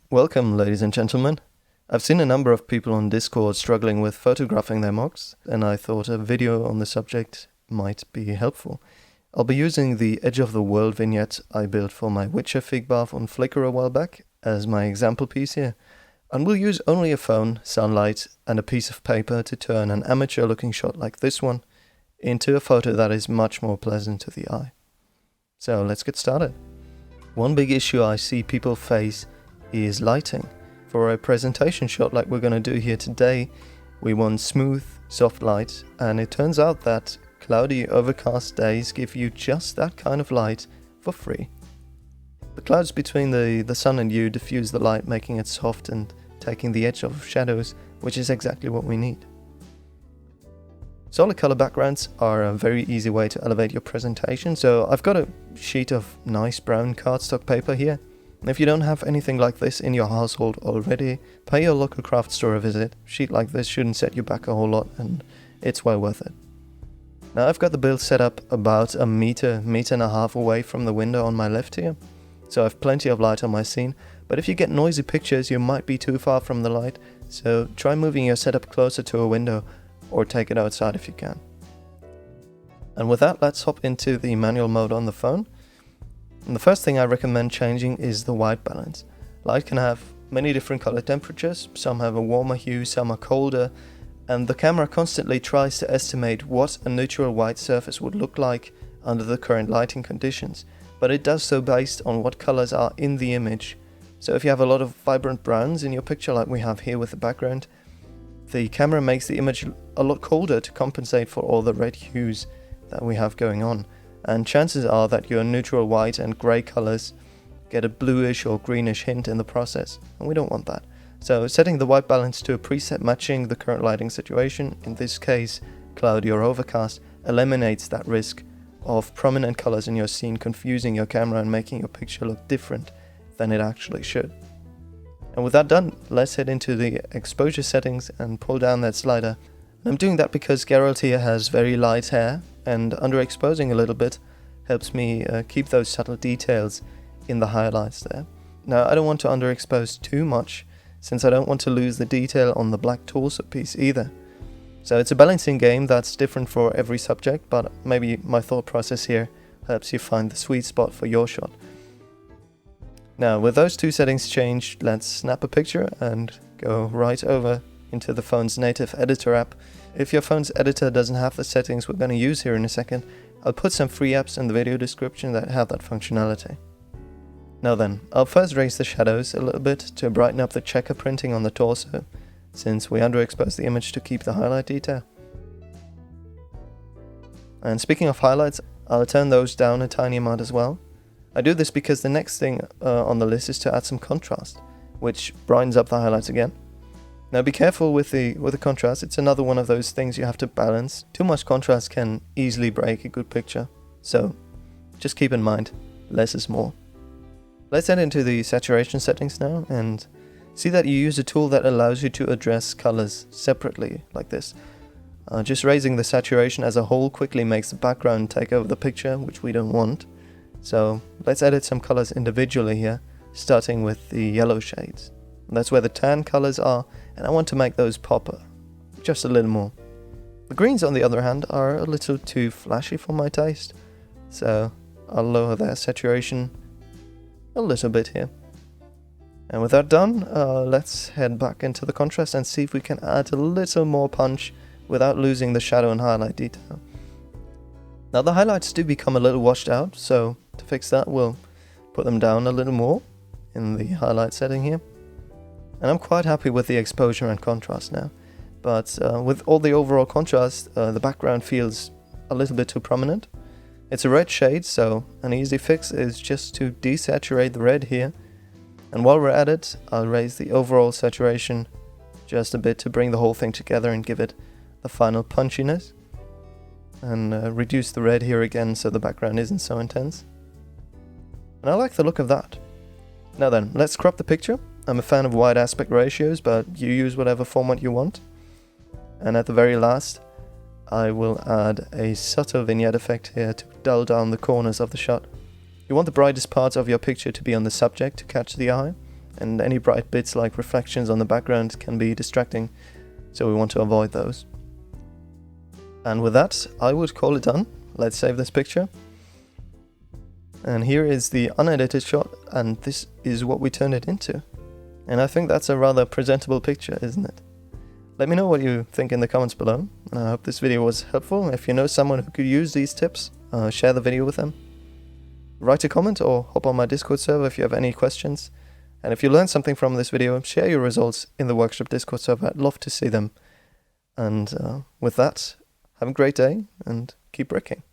Welcome, ladies and gentlemen. I've seen a number of people on Discord struggling with photographing their mocks, and I thought a video on the subject might be helpful. I'll be using the Edge of the World vignette I built for my Witcher fig bath on Flickr a while back as my example piece here, and we'll use only a phone, sunlight, and a piece of paper to turn an amateur-looking shot like this one into a photo that is much more pleasant to the eye. So let's get started. One big issue I see people face is lighting. For a presentation shot like we're going to do here today, we want smooth, soft light, and it turns out that cloudy, overcast days give you just that kind of light for free. The clouds between the sun and you diffuse the light, making it soft and taking the edge off shadows, which is exactly what we need. Solid color backgrounds are a very easy way to elevate your presentation, so I've got a sheet of nice brown cardstock paper here. If you don't have anything like this in your household already, pay your local craft store a visit. A sheet like this shouldn't set you back a whole lot, and it's well worth it. Now I've got the build set up about a meter and a half away from the window on my left here, so I've plenty of light on my scene, but if you get noisy pictures you might be too far from the light, so try moving your setup closer to a window or take it outside if you can. And with that, let's hop into the manual mode on the phone. And the first thing I recommend changing is the white balance. Light can have many different color temperatures, some have a warmer hue, some are colder, and the camera constantly tries to estimate what a neutral white surface would look like under the current lighting conditions, but it does so based on what colors are in the image. So if you have a lot of vibrant browns in your picture like we have here with the background, the camera makes the image a lot colder to compensate for all the red hues that we have going on. And chances are that your neutral white and grey colours get a bluish or greenish hint in the process, and we don't want that. So setting the white balance to a preset matching the current lighting situation, in this case cloudy or overcast, eliminates that risk of prominent colours in your scene confusing your camera and making your picture look different than it actually should. And with that done, let's head into the exposure settings and pull down that slider. I'm doing that because Geralt here has very light hair, and underexposing a little bit helps me keep those subtle details in the highlights there. Now I don't want to underexpose too much, since I don't want to lose the detail on the black torso piece either. So it's a balancing game that's different for every subject, but maybe my thought process here helps you find the sweet spot for your shot. Now with those two settings changed, let's snap a picture and go right over into the phone's native editor app. If your phone's editor doesn't have the settings we're going to use here in a second, I'll put some free apps in the video description that have that functionality. Now then, I'll first raise the shadows a little bit to brighten up the checker printing on the torso, since we underexpose the image to keep the highlight detail. And speaking of highlights, I'll turn those down a tiny amount as well. I do this because the next thing on the list is to add some contrast, which brightens up the highlights again. Now be careful with the contrast, it's another one of those things you have to balance. Too much contrast can easily break a good picture, so just keep in mind, less is more. Let's head into the saturation settings now and see that you use a tool that allows you to address colors separately like this. Just raising the saturation as a whole quickly makes the background take over the picture, which we don't want. So let's edit some colors individually here, starting with the yellow shades. That's where the tan colors are, and I want to make those pop just a little more. The greens, on the other hand, are a little too flashy for my taste, so I'll lower their saturation a little bit here. And with that done, let's head back into the contrast and see if we can add a little more punch without losing the shadow and highlight detail. Now the highlights do become a little washed out, so to fix that we'll put them down a little more in the highlight setting here. And I'm quite happy with the exposure and contrast now, but with all the overall contrast, the background feels a little bit too prominent. It's a red shade, so an easy fix is just to desaturate the red here, and while we're at it, I'll raise the overall saturation just a bit to bring the whole thing together and give it the final punchiness, and reduce the red here again so the background isn't so intense. And I like the look of that. Now then, let's crop the picture. I'm a fan of wide aspect ratios, but you use whatever format you want. And at the very last, I will add a subtle vignette effect here to dull down the corners of the shot. You want the brightest parts of your picture to be on the subject to catch the eye, and any bright bits like reflections on the background can be distracting, so we want to avoid those. And with that, I would call it done. Let's save this picture. And here is the unedited shot, and this is what we turned it into. And I think that's a rather presentable picture, isn't it? Let me know what you think in the comments below. I hope this video was helpful. If you know someone who could use these tips, share the video with them. Write a comment or hop on my Discord server if you have any questions. And if you learned something from this video, share your results in the workshop Discord server. I'd love to see them. And with that, have a great day and keep bricking.